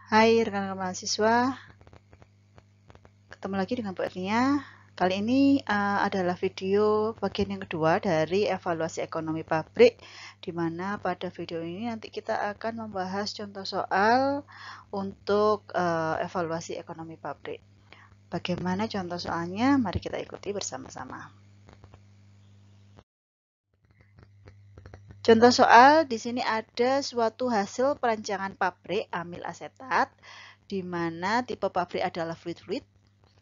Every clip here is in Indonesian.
Hai rekan-rekan mahasiswa, ketemu lagi dengan Bu Evnia. Kali ini adalah video bagian yang kedua dari evaluasi ekonomi pabrik, di mana pada video ini nanti kita akan membahas contoh soal untuk evaluasi ekonomi pabrik. Bagaimana contoh soalnya? Mari kita ikuti bersama-sama. Contoh soal di sini ada suatu hasil perancangan pabrik amil asetat, di mana tipe pabrik adalah fluid.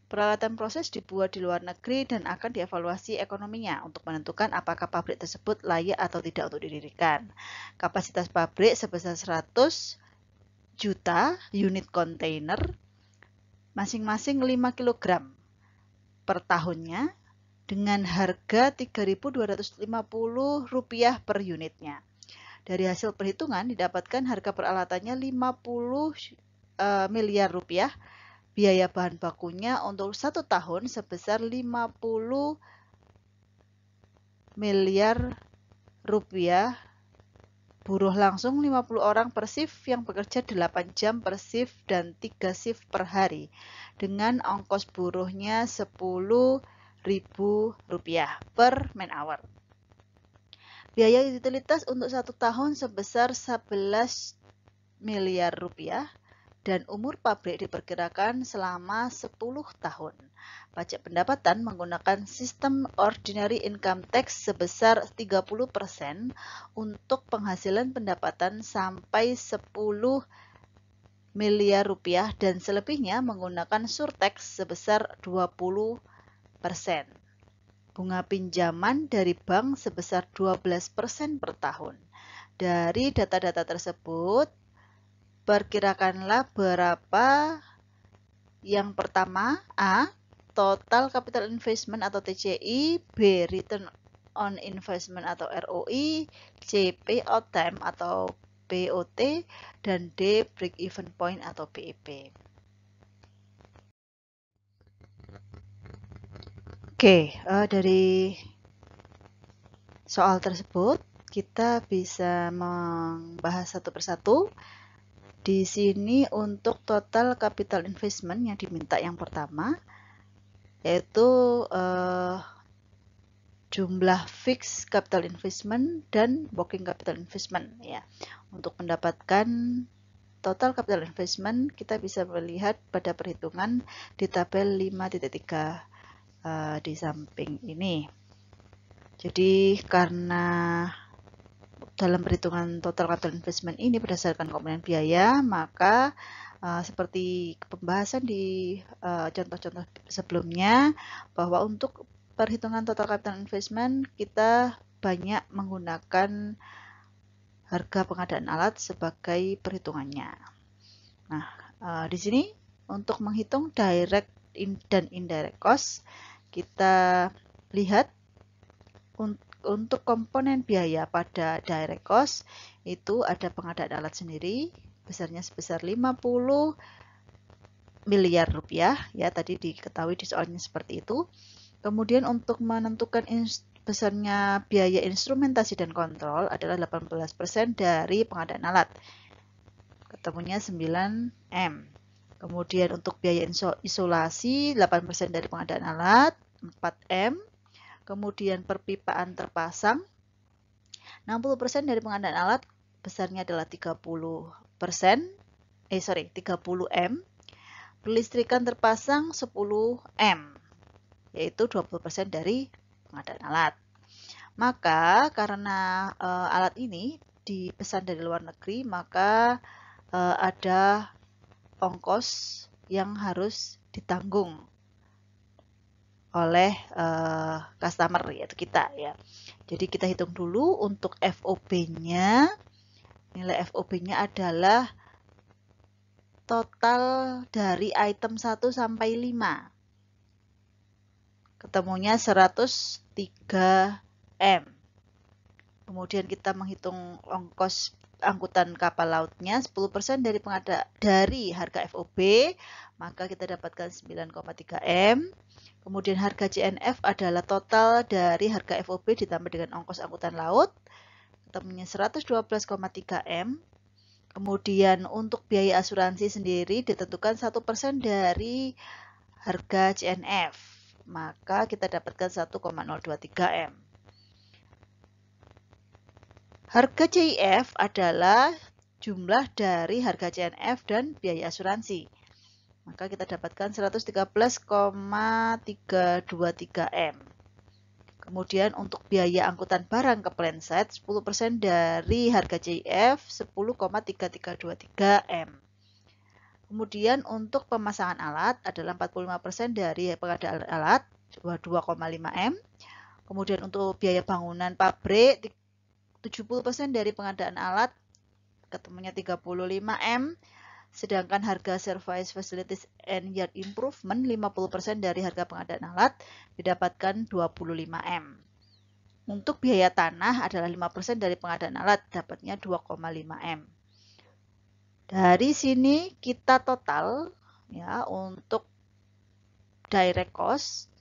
Peralatan proses dibuat di luar negeri dan akan dievaluasi ekonominya untuk menentukan apakah pabrik tersebut layak atau tidak untuk didirikan. Kapasitas pabrik sebesar 100 juta unit kontainer, masing-masing 5 kg per tahunnya, dengan harga Rp3.250 per unitnya. Dari hasil perhitungan didapatkan harga peralatannya 50 miliar rupiah. Biaya bahan bakunya untuk 1 tahun sebesar 50 miliar rupiah. Buruh langsung 50 orang per shift yang bekerja 8 jam per shift dan 3 shift per hari. Dengan ongkos buruhnya Rp10.000 per man hour. Biaya utilitas untuk 1 tahun sebesar 11 miliar rupiah. Dan umur pabrik diperkirakan selama 10 tahun. Pajak pendapatan menggunakan sistem ordinary income tax sebesar 30% untuk penghasilan pendapatan sampai 10 miliar rupiah dan selebihnya menggunakan surtax sebesar 20%. Bunga pinjaman dari bank sebesar 12% per tahun. Dari data-data tersebut, perkirakanlah berapa yang pertama, A. Total Capital Investment atau TCI, B. Return on Investment atau ROI, C. Payout Time atau BOT, dan D. Break Even Point atau BEP. Oke, dari soal tersebut kita bisa membahas satu persatu. Di sini untuk total capital investment yang diminta yang pertama, yaitu jumlah fixed capital investment dan working capital investment. Ya. Untuk mendapatkan total capital investment, kita bisa melihat pada perhitungan di tabel 5.3 di samping ini. Jadi karena dalam perhitungan total capital investment ini berdasarkan komponen biaya, maka seperti pembahasan di contoh-contoh sebelumnya, bahwa untuk perhitungan total capital investment kita banyak menggunakan harga pengadaan alat sebagai perhitungannya. Nah, di sini untuk menghitung direct dan indirect cost, kita lihat untuk komponen biaya pada direct cost itu ada pengadaan alat sendiri besarnya sebesar 50 miliar rupiah, ya tadi diketahui di soalnya seperti itu. Kemudian untuk menentukan besarnya biaya instrumentasi dan kontrol adalah 18% dari pengadaan alat. Ketemunya 9M. Kemudian untuk biaya isolasi 8% dari pengadaan alat, 4M. Kemudian perpipaan terpasang 60% dari pengadaan alat, besarnya adalah 30M. Perlistrikan terpasang 10M, yaitu 20% dari pengadaan alat. Maka karena alat ini dipesan dari luar negeri, maka ada ongkos yang harus ditanggung oleh customer, yaitu kita, ya. Jadi kita hitung dulu untuk FOB-nya. Nilai FOB-nya adalah total dari item 1 sampai 5. Ketemunya 103M. Kemudian kita menghitung ongkos angkutan kapal lautnya 10% dari harga FOB, maka kita dapatkan 9,3M. Kemudian harga CNF adalah total dari harga FOB ditambah dengan ongkos angkutan laut, ketemunya 112,3M. Kemudian untuk biaya asuransi sendiri ditentukan 1% dari harga CNF. Maka kita dapatkan 1,023 M. Harga CIF adalah jumlah dari harga CNF dan biaya asuransi. Maka kita dapatkan 113,323 M. Kemudian untuk biaya angkutan barang ke Planset 10% dari harga CIF 10,3323 M. Kemudian untuk pemasangan alat adalah 45% dari pengadaan alat 22,5 M. Kemudian untuk biaya bangunan pabrik 70% dari pengadaan alat ketemunya 35 M. Sedangkan harga Service Facilities and Yard Improvement 50% dari harga pengadaan alat didapatkan 25 M. Untuk biaya tanah adalah 5% dari pengadaan alat, dapatnya 2,5 M. Dari sini kita total ya untuk direct cost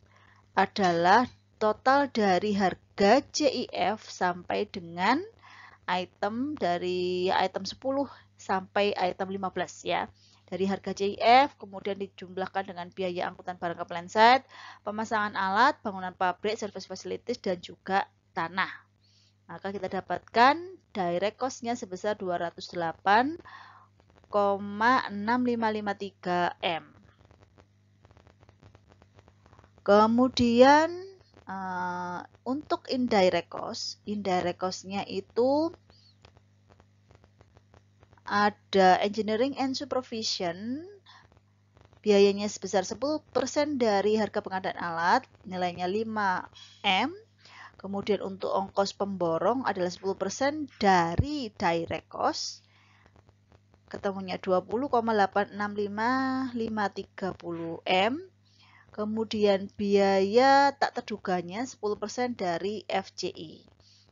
adalah total dari harga CIF sampai dengan item dari item 10 sampai item 15 ya. Dari harga CIF kemudian dijumlahkan dengan biaya angkutan barang ke Planset, pemasangan alat, bangunan pabrik, service facilities dan juga tanah. Maka kita dapatkan direct cost-nya sebesar 208,6553 M. Kemudian untuk indirect cost-nya itu ada engineering and supervision, biayanya sebesar 10% dari harga pengadaan alat, nilainya 5 M. Kemudian untuk ongkos pemborong adalah 10% dari direct cost, ketemunya 20,865530 M. Kemudian biaya tak terduganya 10% dari FCI.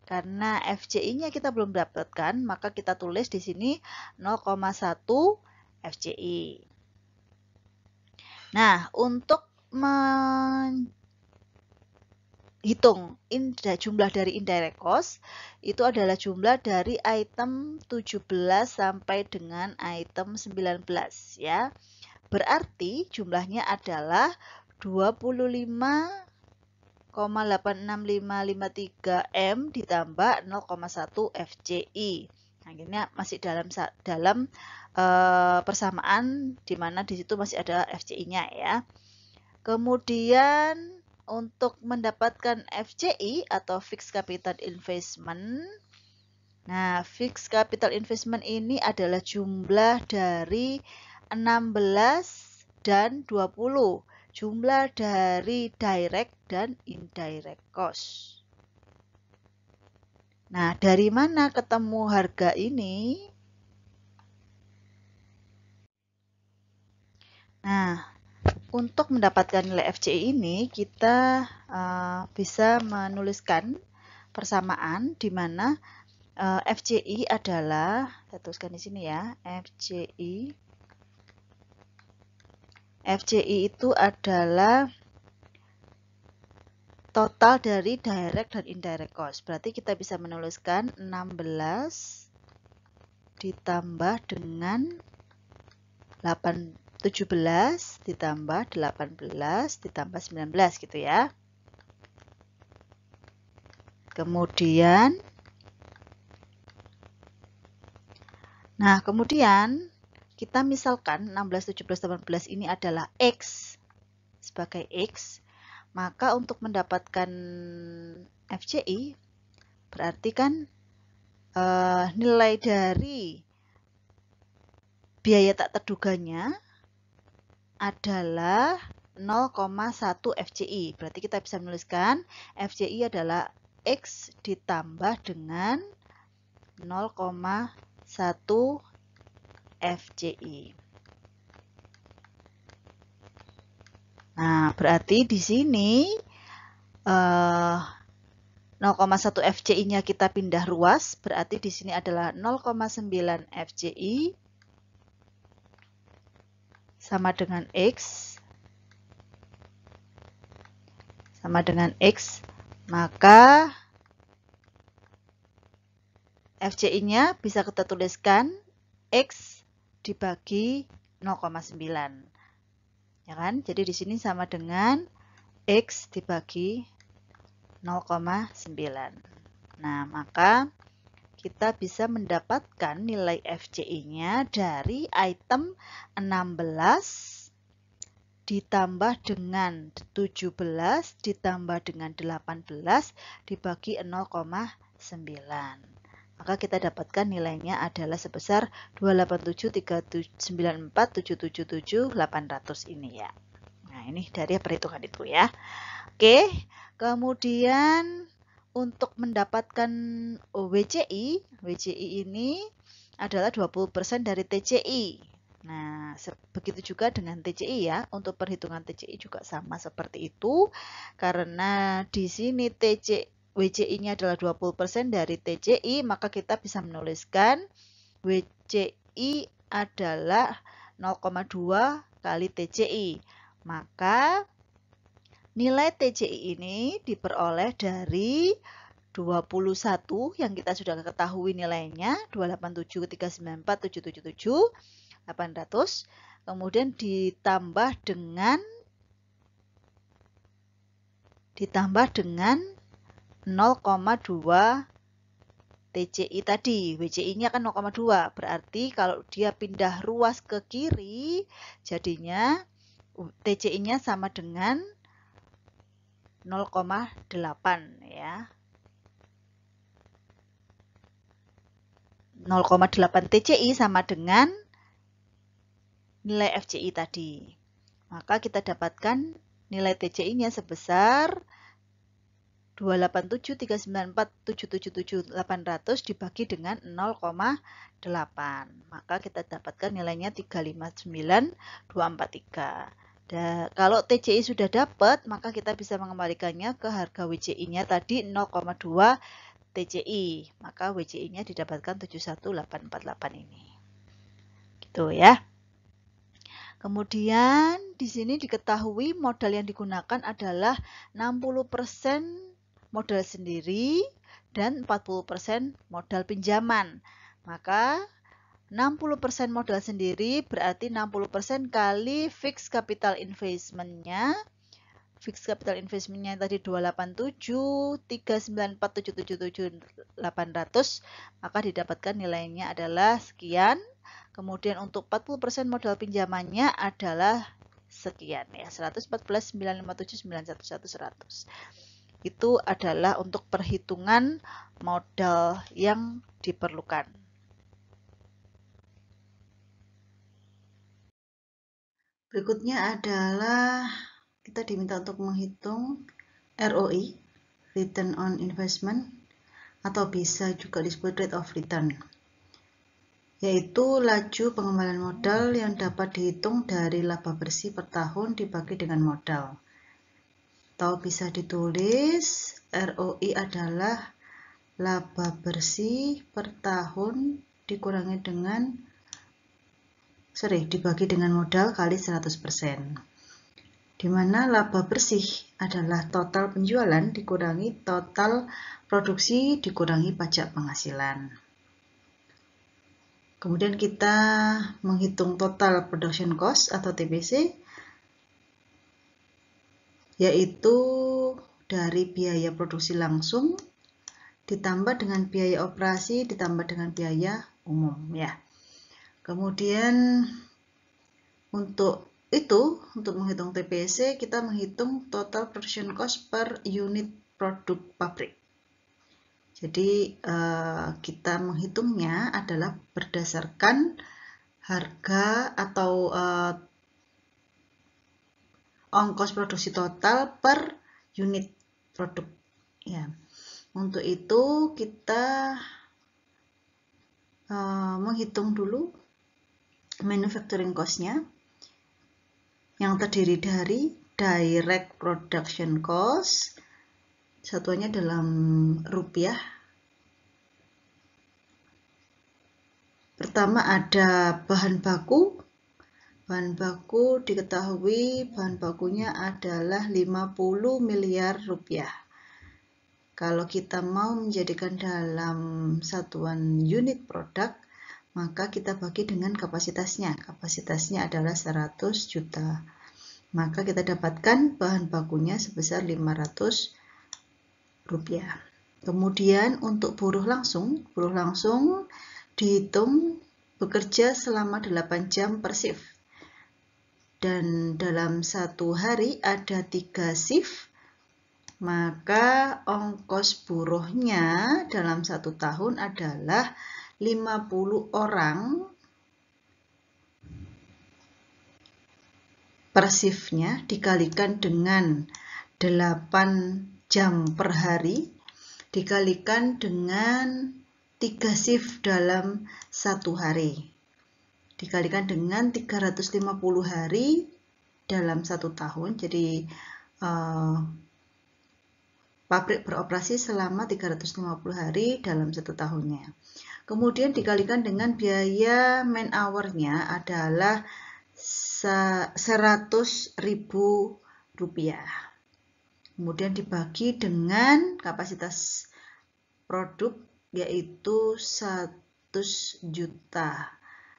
Karena FCI-nya kita belum dapatkan, maka kita tulis di sini 0,1 FCI. Nah, untuk menghitung jumlah dari indirect cost, itu adalah jumlah dari item 17 sampai dengan item 19 ya. Berarti jumlahnya adalah 25,86553 M ditambah 0,1 FCI. Akhirnya masih dalam persamaan di mana di situ masih ada FCI-nya ya. Kemudian untuk mendapatkan FCI atau Fixed Capital Investment. Nah, Fixed Capital Investment ini adalah jumlah dari 16 dan 20. Jumlah dari direct dan indirect cost. Nah, dari mana ketemu harga ini? Nah, untuk mendapatkan nilai FCI ini, kita bisa menuliskan persamaan di mana FCI adalah, saya tuliskan di sini ya, FCI itu adalah total dari direct dan indirect cost. Berarti kita bisa menuliskan 16 ditambah dengan 17 ditambah 18 ditambah 19 gitu ya. Kemudian kita misalkan 16, 17, 18 ini adalah X sebagai X, maka untuk mendapatkan FCI berarti kan nilai dari biaya tak terduganya adalah 0,1 FCI. Berarti kita bisa menuliskan FCI adalah X ditambah dengan 0,1 FCI. Nah, berarti di sini 0,1 FCI-nya kita pindah ruas, berarti di sini adalah 0,9 FCI sama dengan X maka FCI-nya bisa kita tuliskan X dibagi 0,9. Ya kan? Jadi di sini sama dengan X dibagi 0,9. Nah, maka kita bisa mendapatkan nilai FCI-nya dari item 16 ditambah dengan 17 ditambah dengan 18 dibagi 0,9. Maka kita dapatkan nilainya adalah sebesar 287394777 ini ya. Nah, ini dari perhitungan itu ya. Oke, kemudian untuk mendapatkan WCI ini adalah 20% dari TCI. Nah, begitu juga dengan TCI ya. Untuk perhitungan TCI juga sama seperti itu. Karena di sini WCI-nya adalah 20% dari TCI, maka kita bisa menuliskan WCI adalah 0,2 kali TCI. Maka nilai TCI ini diperoleh dari 21 yang kita sudah ketahui nilainya 287394777 kemudian ditambah dengan 0,2 TCI tadi. WCI-nya kan 0,2. Berarti kalau dia pindah ruas ke kiri, jadinya TCI-nya sama dengan 0,8 ya. 0,8 TCI sama dengan nilai FCI tadi. Maka kita dapatkan nilai TCI-nya sebesar 287394777 800 dibagi dengan 0,8. Maka kita dapatkan nilainya 359243. Kalau TCI sudah dapat, maka kita bisa mengembalikannya ke harga WCI-nya tadi 0,2 TCI. Maka WCI-nya didapatkan 71848 ini. Gitu ya. Kemudian di sini diketahui modal yang digunakan adalah 60% modal sendiri dan 40% modal pinjaman. Maka 60% modal sendiri berarti 60% kali fixed capital investment-nya. Fixed capital investment-nya tadi 287394777 800, maka didapatkan nilainya adalah sekian. Kemudian untuk 40% modal pinjamannya adalah sekian ya, 114.957.911 Itu adalah untuk perhitungan modal yang diperlukan. Berikutnya adalah kita diminta untuk menghitung ROI, Return on Investment, atau bisa juga disebut Rate of Return, yaitu laju pengembalian modal yang dapat dihitung dari laba bersih per tahun dibagi dengan modal. Atau bisa ditulis ROI adalah laba bersih per tahun dibagi dengan modal kali 100%. Di mana laba bersih adalah total penjualan dikurangi total produksi dikurangi pajak penghasilan. Kemudian kita menghitung total production cost atau TPC, yaitu dari biaya produksi langsung ditambah dengan biaya operasi ditambah dengan biaya umum ya. Kemudian untuk menghitung TPC, kita menghitung total production cost per unit produk pabrik. Jadi kita menghitungnya adalah berdasarkan harga atau ongkos produksi total per unit produk. Ya. Untuk itu kita menghitung dulu manufacturing cost-nya, yang terdiri dari direct production cost, satuannya dalam rupiah. Pertama ada bahan baku. Bahan baku diketahui bahan bakunya adalah 50 miliar rupiah. Kalau kita mau menjadikan dalam satuan unit produk, maka kita bagi dengan kapasitasnya. Kapasitasnya adalah 100 juta. Maka kita dapatkan bahan bakunya sebesar 500 rupiah. Kemudian untuk buruh langsung dihitung bekerja selama 8 jam per shift. Dan dalam satu hari ada 3 shift, maka ongkos buruhnya dalam satu tahun adalah 50 orang per shiftnya dikalikan dengan 8 jam per hari dikalikan dengan 3 shift dalam satu hari dikalikan dengan 350 hari dalam satu tahun. Jadi pabrik beroperasi selama 350 hari dalam satu tahunnya. Kemudian dikalikan dengan biaya man hour-nya adalah 100.000 rupiah. Kemudian dibagi dengan kapasitas produk yaitu 100 juta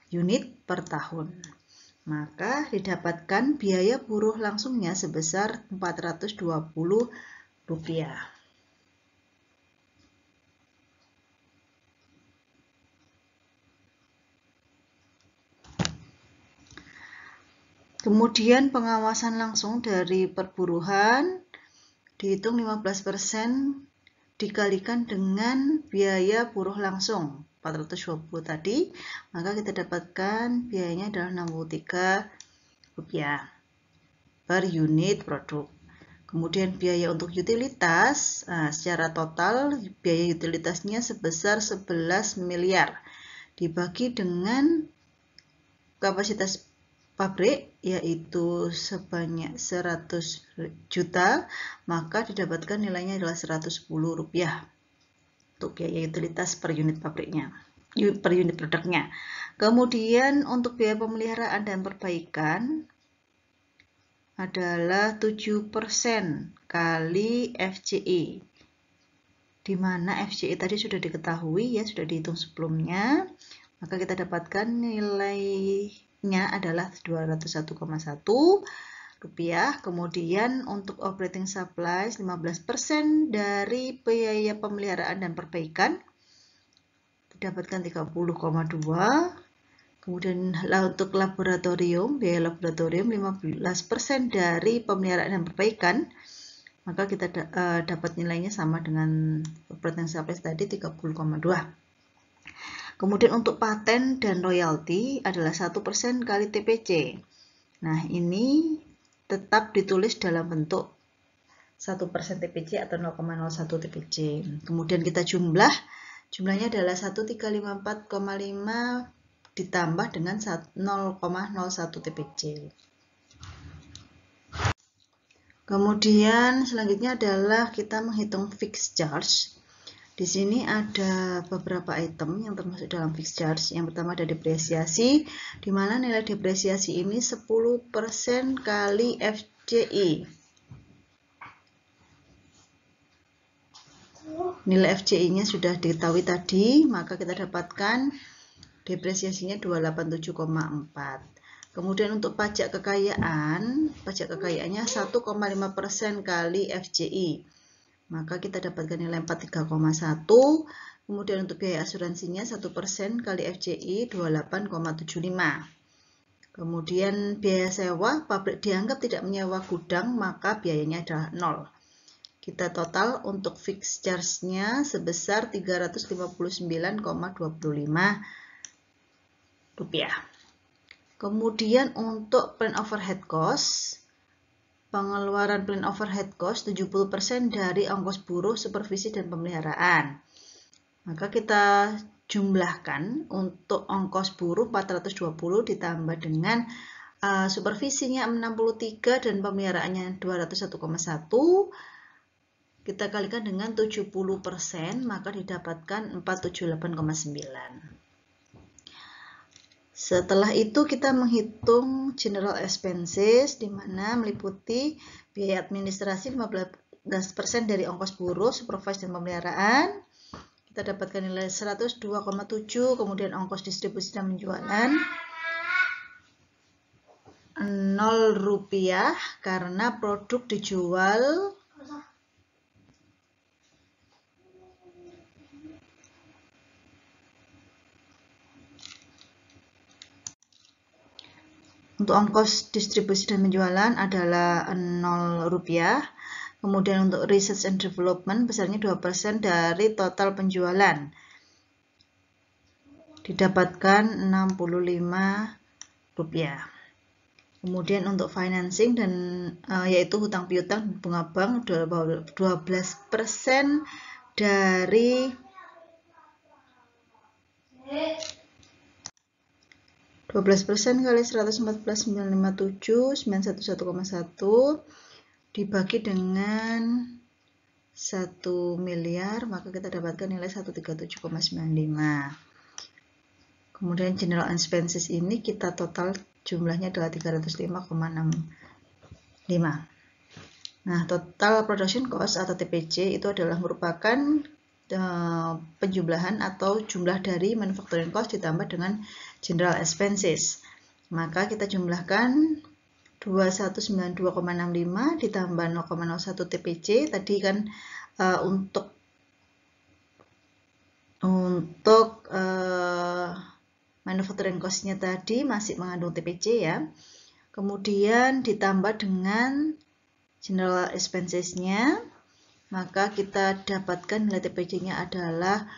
unit per tahun. Maka didapatkan biaya buruh langsungnya sebesar 420 rupiah. Kemudian pengawasan langsung dari perburuhan dihitung 15% dikalikan dengan biaya buruh langsung 420 tadi, maka kita dapatkan biayanya adalah 63 rupiah per unit produk. Kemudian biaya untuk utilitas, secara total biaya utilitasnya sebesar 11 miliar dibagi dengan kapasitas pabrik yaitu sebanyak 100 juta, maka didapatkan nilainya adalah 110 rupiah untuk biaya utilitas per unit pabriknya, per unit produknya. Kemudian untuk biaya pemeliharaan dan perbaikan adalah 7% kali FCI, di mana FCI tadi sudah diketahui ya, sudah dihitung sebelumnya, maka kita dapatkan nilainya adalah 201,1 rupiah. Kemudian untuk operating supplies 15% dari biaya pemeliharaan dan perbaikan didapatkan 30,2. Kemudian untuk laboratorium, biaya laboratorium 15% dari pemeliharaan dan perbaikan, maka kita dapat nilainya sama dengan operating supplies tadi 30,2. Kemudian untuk paten dan royalti adalah 1% kali TPC. Nah, ini tetap ditulis dalam bentuk 1% TPC atau 0,01 TPC. Kemudian kita jumlahnya adalah 1354,5 ditambah dengan 0,01 TPC. Kemudian selanjutnya adalah kita menghitung fixed charge. Di sini ada beberapa item yang termasuk dalam fixed charge. Yang pertama ada depresiasi, di mana nilai depresiasi ini 10% kali FCI. Nilai FCI-nya sudah diketahui tadi, maka kita dapatkan depresiasinya 287,4. Kemudian untuk pajak kekayaannya 1,5% kali FCI. Maka kita dapatkan nilai 43,1. Kemudian untuk biaya asuransinya 1% kali FCI 28,75. Kemudian biaya sewa, pabrik dianggap tidak menyewa gudang, maka biayanya adalah 0. Kita total untuk fixed charge-nya sebesar 359,25 rupiah. Kemudian untuk plan overhead cost, pengeluaran plan overhead cost 70% dari ongkos buruh, supervisi, dan pemeliharaan. Maka kita jumlahkan untuk ongkos buruh 420 ditambah dengan supervisinya 63 dan pemeliharaannya 201,1. Kita kalikan dengan 70%, maka didapatkan 478,9. Setelah itu kita menghitung general expenses, di mana meliputi biaya administrasi 15% dari ongkos buruh, supervisi, dan pemeliharaan. kita dapatkan nilai 102,7, kemudian ongkos distribusi dan penjualan 0 rupiah karena produk dijual untuk ongkos distribusi dan penjualan adalah 0 rupiah. Kemudian untuk research and development besarnya 2% dari total penjualan. Didapatkan 65 rupiah. Kemudian untuk financing dan yaitu hutang piutang bunga bank 12% dari 12% kali 114.957 911,1 dibagi dengan 1 miliar, maka kita dapatkan nilai 137,95. Kemudian general expenses ini kita total jumlahnya adalah 305,65. Nah, total production cost atau TPC itu adalah merupakan penjumlahan atau jumlah dari manufacturing cost ditambah dengan general expenses. Maka kita jumlahkan 2192,65 ditambah 0,01 TPC tadi kan untuk manufacturing cost-nya tadi masih mengandung TPC ya. Kemudian ditambah dengan general expenses-nya, maka kita dapatkan nilai TPC-nya adalah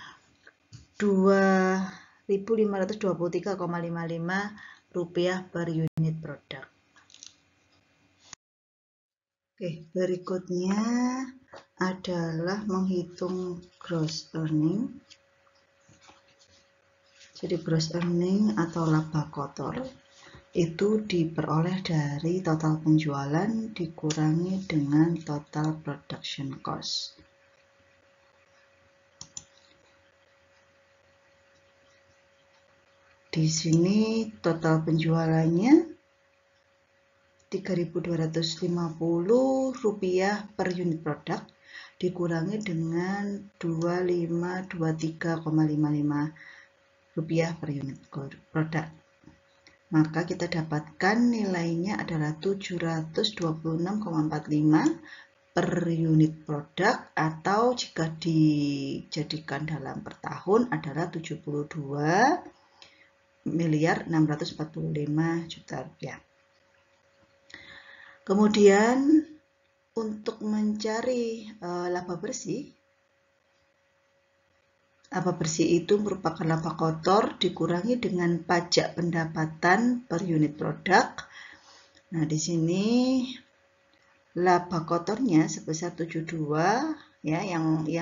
2.523,55 rupiah per unit produk. Oke, berikutnya adalah menghitung gross earning. Jadi gross earning atau laba kotor itu diperoleh dari total penjualan dikurangi dengan total production cost. Di sini total penjualannya 3.250 rupiah per unit produk dikurangi dengan 2.523,55 rupiah per unit produk. Maka kita dapatkan nilainya adalah 726,45 per unit produk, atau jika dijadikan dalam per tahun adalah 72.645 rupiah. Kemudian untuk mencari laba bersih itu merupakan laba kotor dikurangi dengan pajak pendapatan per unit produk. Nah, di sini laba kotornya sebesar 72 ya, yang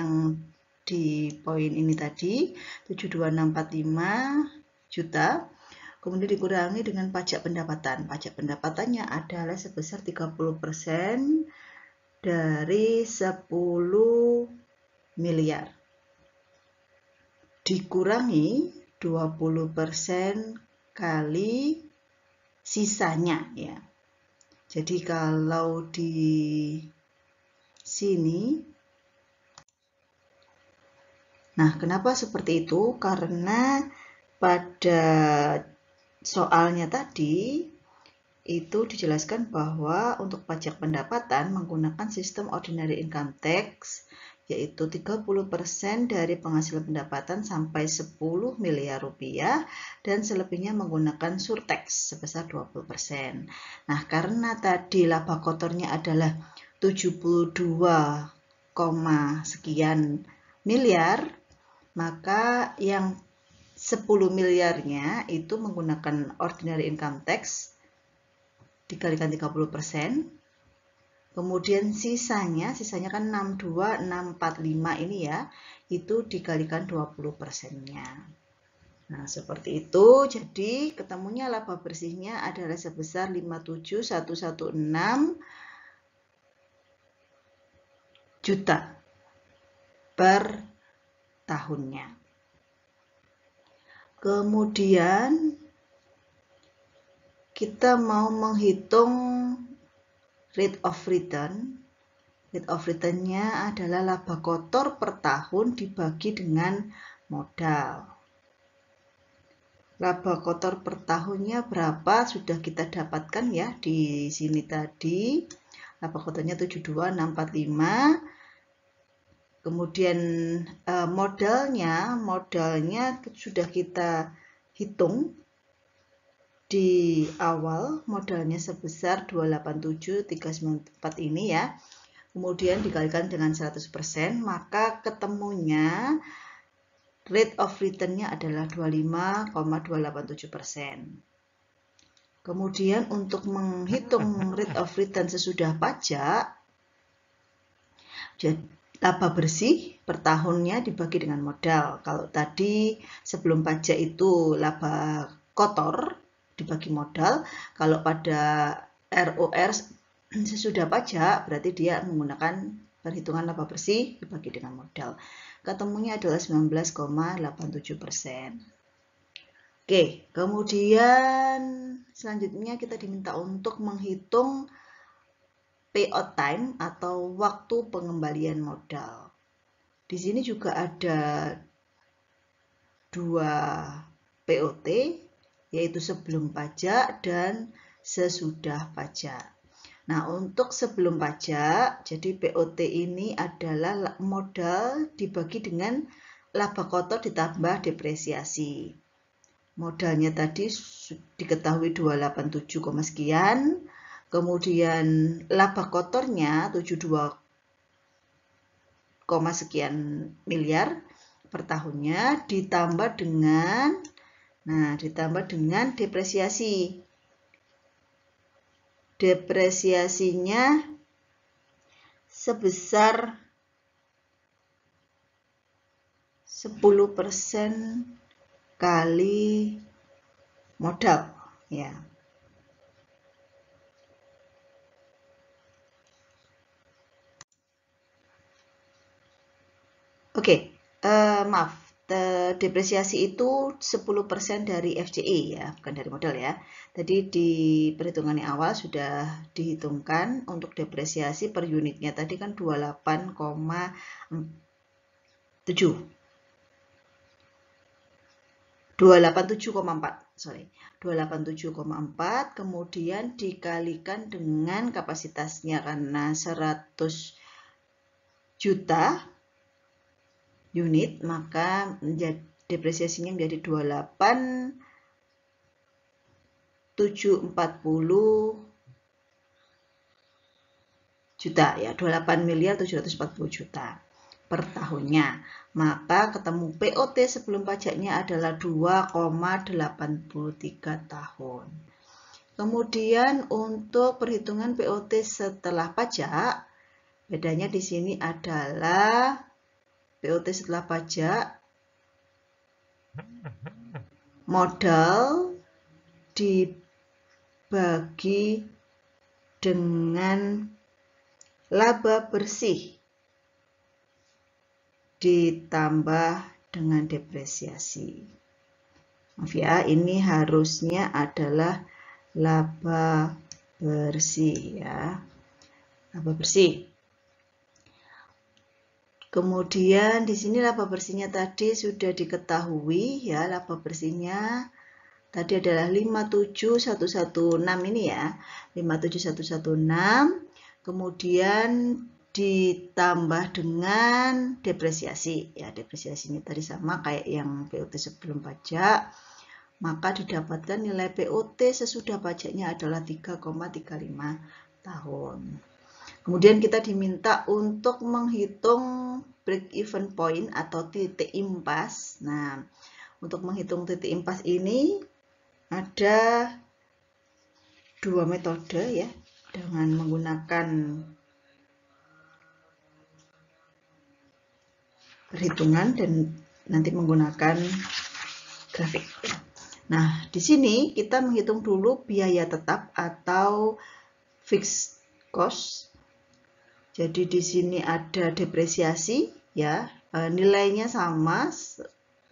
di poin ini tadi 72645 juta. Kemudian dikurangi dengan pajak pendapatan. Pajak pendapatannya adalah sebesar 30% dari 10 miliar. Dikurangi 20% kali sisanya ya. Jadi kalau di sini, nah kenapa seperti itu? Karena pada soalnya tadi itu dijelaskan bahwa untuk pajak pendapatan menggunakan sistem ordinary income tax, yaitu 30% dari penghasilan pendapatan sampai 10 miliar rupiah, dan selebihnya menggunakan surtax sebesar 20%. Nah, karena tadi laba kotornya adalah 72, sekian miliar, maka yang 10 miliarnya itu menggunakan ordinary income tax dikalikan 30%. Kemudian sisanya kan 62645 ini ya, itu dikalikan 20%-nya. Nah, seperti itu. Jadi ketemunya laba bersihnya adalah sebesar 57.116 juta per tahunnya. Kemudian kita mau menghitung rate of return Rate of return-nya adalah laba kotor per tahun dibagi dengan modal. Laba kotor per tahunnya berapa sudah kita dapatkan ya di sini tadi. Laba kotornya 72.645. Kemudian modalnya sudah kita hitung di awal, modalnya sebesar 287.394 ini ya. Kemudian dikalikan dengan 100%, maka ketemunya rate of return-nya adalah 25,287%. Kemudian untuk menghitung rate of return sesudah pajak, laba bersih per tahunnya dibagi dengan modal. Kalau tadi sebelum pajak itu laba kotor dibagi modal, kalau pada ROR sesudah pajak berarti dia menggunakan perhitungan laba bersih dibagi dengan modal. Ketemunya adalah 19,87%. Oke, kemudian selanjutnya kita diminta untuk menghitung payout time atau waktu pengembalian modal. Di sini juga ada dua POT, yaitu sebelum pajak dan sesudah pajak. Nah, untuk sebelum pajak, jadi POT ini dah modal dibagi dengan laba kotor ditambah depresiasi. Modalnya tadi diketahui 287, sekian. Kemudian laba kotornya 72, sekian miliar per tahunnya ditambah dengan depresiasi. Depresiasinya sebesar 10% kali modal ya. Oke, maaf, depresiasi itu 10% dari FCI ya, bukan dari modal ya. Tadi di perhitungan yang awal sudah dihitungkan untuk depresiasi per unitnya tadi kan 28,7. 287,4, kemudian dikalikan dengan kapasitasnya karena 100 juta unit, maka depresiasinya menjadi 28.740 juta ya, 28.740 juta per tahunnya. Maka ketemu POT sebelum pajaknya adalah 2,83 tahun. Kemudian untuk perhitungan POT setelah pajak, bedanya di sini adalah POT setelah pajak modal dibagi dengan laba bersih ditambah dengan depresiasi. Maaf ya, ini harusnya adalah laba bersih ya. Laba bersih. Kemudian di sini laba bersihnya tadi sudah diketahui ya, laba bersihnya tadi adalah 57116 ini ya, 57116, kemudian ditambah dengan depresiasi ya, depresiasinya tadi sama kayak yang POT sebelum pajak, maka didapatkan nilai POT sesudah pajaknya adalah 3,35 tahun. Kemudian kita diminta untuk menghitung break even point atau titik impas. Nah, untuk menghitung titik impas ini ada dua metode ya, dengan menggunakan perhitungan dan nanti menggunakan grafik. Nah, di sini kita menghitung dulu biaya tetap atau fixed cost. Jadi di sini ada depresiasi ya, nilainya sama,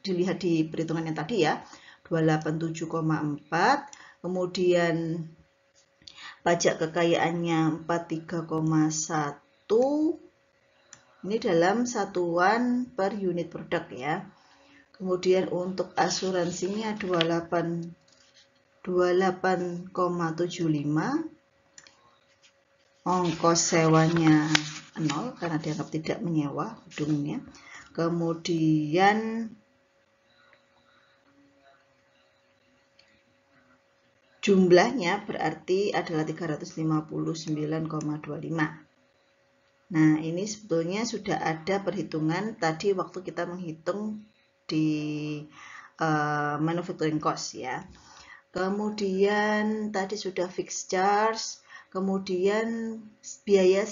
dilihat di perhitungan yang tadi ya, 287,4, kemudian pajak kekayaannya 43,1, ini dalam satuan per unit produk ya. Kemudian untuk asuransinya 28,75, ongkos sewanya 0 karena dianggap tidak menyewa gedungnya. Kemudian jumlahnya berarti adalah 359,25. Nah, ini sebetulnya sudah ada perhitungan tadi waktu kita menghitung di manufacturing cost ya. Kemudian tadi sudah fixed charge, kemudian biaya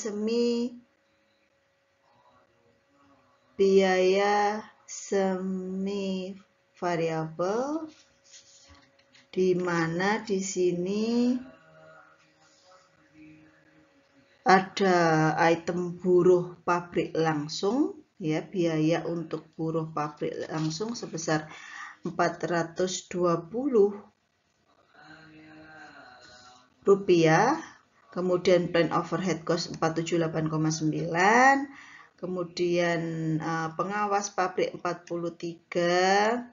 semi variabel, di mana di sini ada item buruh pabrik langsung ya, biaya untuk buruh pabrik langsung sebesar 420 rupiah, kemudian plan overhead cost 478,9, kemudian pengawas pabrik 43,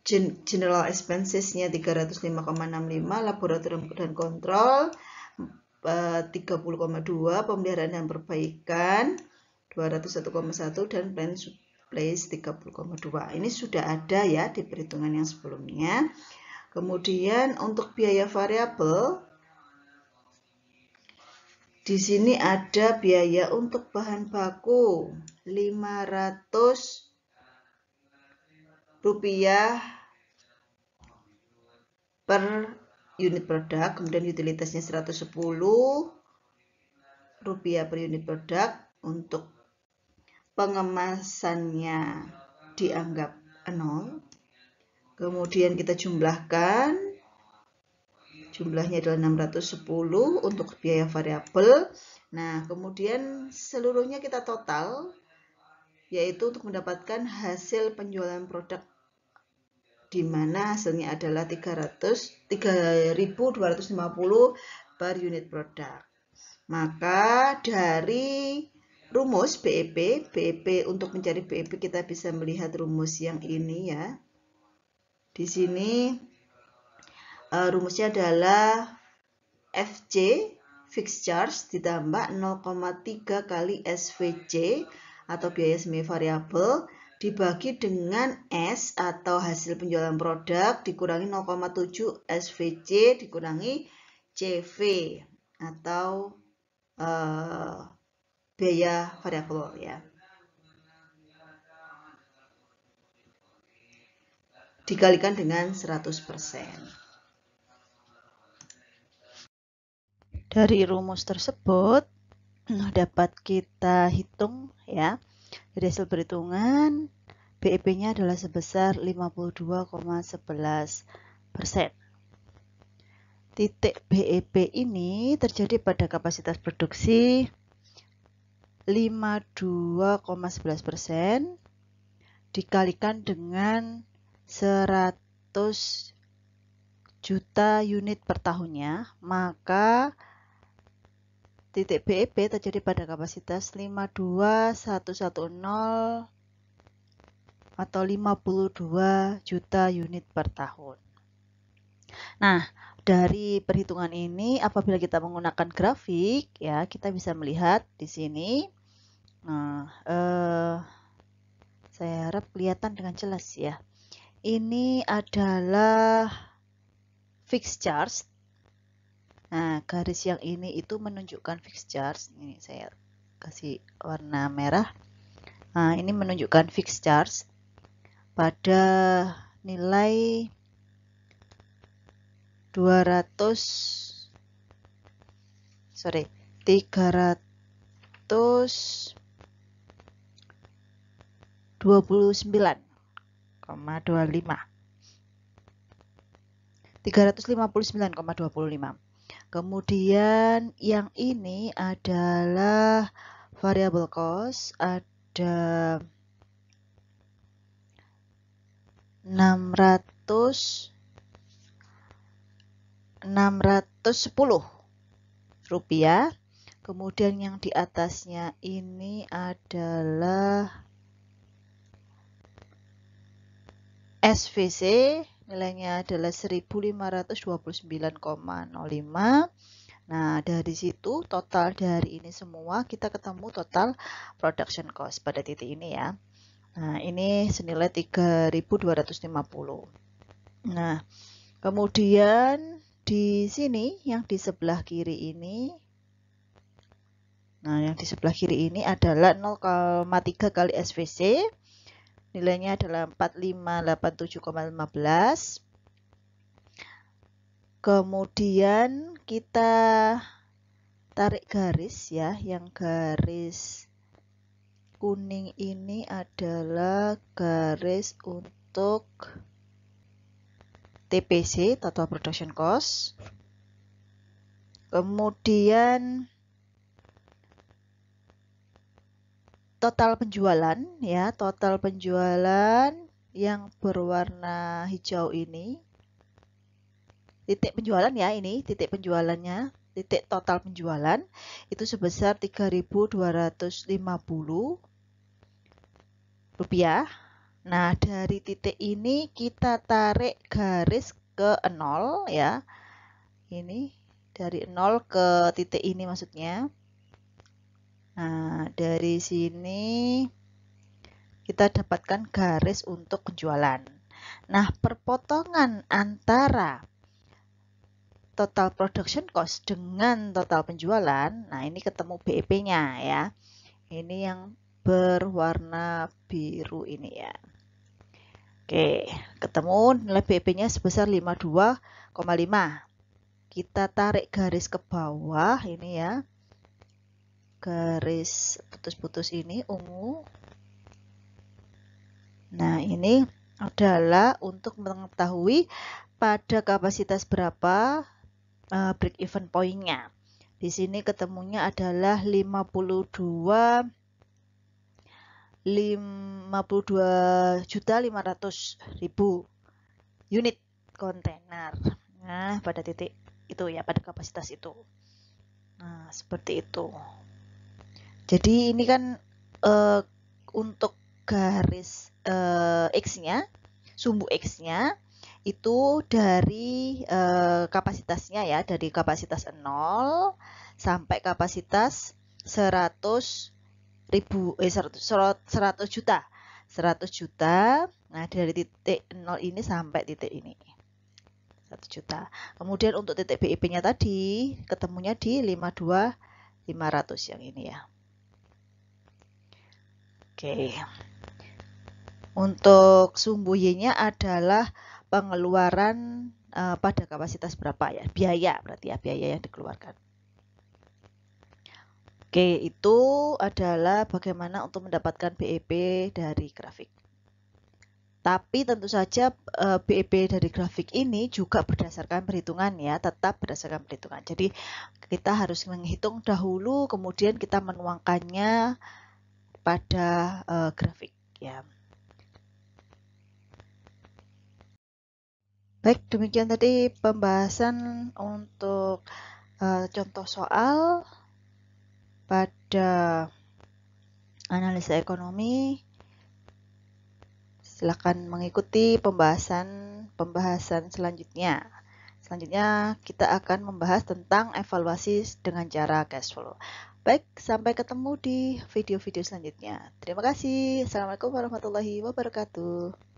general expenses-nya 305,65, laboratorium dan kontrol 30,2, pemeliharaan dan perbaikan 201,1, dan plan supplies 30,2. Ini sudah ada ya di perhitungan yang sebelumnya. Kemudian untuk biaya variabel, di sini ada biaya untuk bahan baku 500 rupiah per unit produk, kemudian utilitasnya 110 rupiah per unit produk. Untuk pengemasannya dianggap 0. Kemudian kita jumlahkan, jumlahnya adalah 610 untuk biaya variabel. Nah, kemudian seluruhnya kita total, yaitu untuk mendapatkan hasil penjualan produk, di mana hasilnya adalah 3.250 per unit produk. Maka dari rumus BEP untuk mencari BEP kita bisa melihat rumus yang ini ya. Di sini rumusnya adalah FC fixed charge ditambah 0,3 kali SVC atau biaya semi variabel dibagi dengan S atau hasil penjualan produk dikurangi 0,7 SVC dikurangi CV atau biaya variabel ya. Dikalikan dengan 100%. Dari rumus tersebut dapat kita hitung ya. Dari hasil perhitungan BEP-nya adalah sebesar 52,11%. Titik BEP ini terjadi pada kapasitas produksi 52,11% dikalikan dengan 100 juta unit per tahunnya, maka titik BEP terjadi pada kapasitas 52110 atau 52 juta unit per tahun. Nah, dari perhitungan ini apabila kita menggunakan grafik ya, kita bisa melihat di sini. Nah, saya harap kelihatan dengan jelas ya. Ini adalah fixed charge. Nah, garis yang ini itu menunjukkan fixed charge. Ini saya kasih warna merah. Nah, ini menunjukkan fixed charge pada nilai 359,25. Kemudian yang ini adalah variable cost, ada 610 rupiah. Kemudian yang di atasnya ini adalah SVC, nilainya adalah 1529,05. Nah, dari situ total dari ini semua kita ketemu total production cost pada titik ini ya. Nah, ini senilai 3.250. Nah, kemudian di sini yang di sebelah kiri ini, nah yang di sebelah kiri ini adalah 0,3 kali SVC, nilainya adalah 4587,15. Kemudian kita tarik garis ya, yang garis kuning ini adalah garis untuk TPC, Total Production Cost. Kemudian total penjualan ya, total penjualan yang berwarna hijau ini. Titik penjualan ya, ini titik penjualannya, titik total penjualan itu sebesar 3.250 rupiah. Nah, dari titik ini kita tarik garis ke 0 ya. Ini dari 0 ke titik ini maksudnya. Nah, dari sini kita dapatkan garis untuk penjualan. Nah, perpotongan antara total production cost dengan total penjualan, nah ini ketemu BEP-nya ya. Ini yang berwarna biru ini ya. Oke, ketemu nilai BEP-nya sebesar 52,5. Kita tarik garis ke bawah ini ya. Garis putus-putus ini ungu. Nah, ini adalah untuk mengetahui pada kapasitas berapa break even point-nya. Di sini ketemunya adalah 52.500.000 unit kontainer. Nah, pada titik itu ya, pada kapasitas itu. Nah, seperti itu. Jadi ini kan untuk garis X-nya, sumbu X-nya itu dari kapasitasnya ya, dari kapasitas 0 sampai kapasitas 100 juta. 100 juta. Nah, dari titik 0 ini sampai titik ini. 1 juta. Kemudian untuk titik BEP-nya tadi ketemunya di 52.500 yang ini ya. Oke. Untuk sumbu Y-nya adalah pengeluaran pada kapasitas berapa ya, biaya berarti ya, biaya yang dikeluarkan. Oke, itu adalah bagaimana untuk mendapatkan BEP dari grafik. Tapi tentu saja BEP dari grafik ini juga berdasarkan perhitungan ya, tetap berdasarkan perhitungan. Jadi kita harus menghitung dahulu, kemudian kita menuangkannya pada grafik ya. Baik, demikian tadi pembahasan untuk contoh soal pada analisa ekonomi. Silakan mengikuti pembahasan selanjutnya. Selanjutnya kita akan membahas tentang evaluasi dengan cara cash flow. Baik, sampai ketemu di video-video selanjutnya. Terima kasih. Assalamualaikum warahmatullahi wabarakatuh.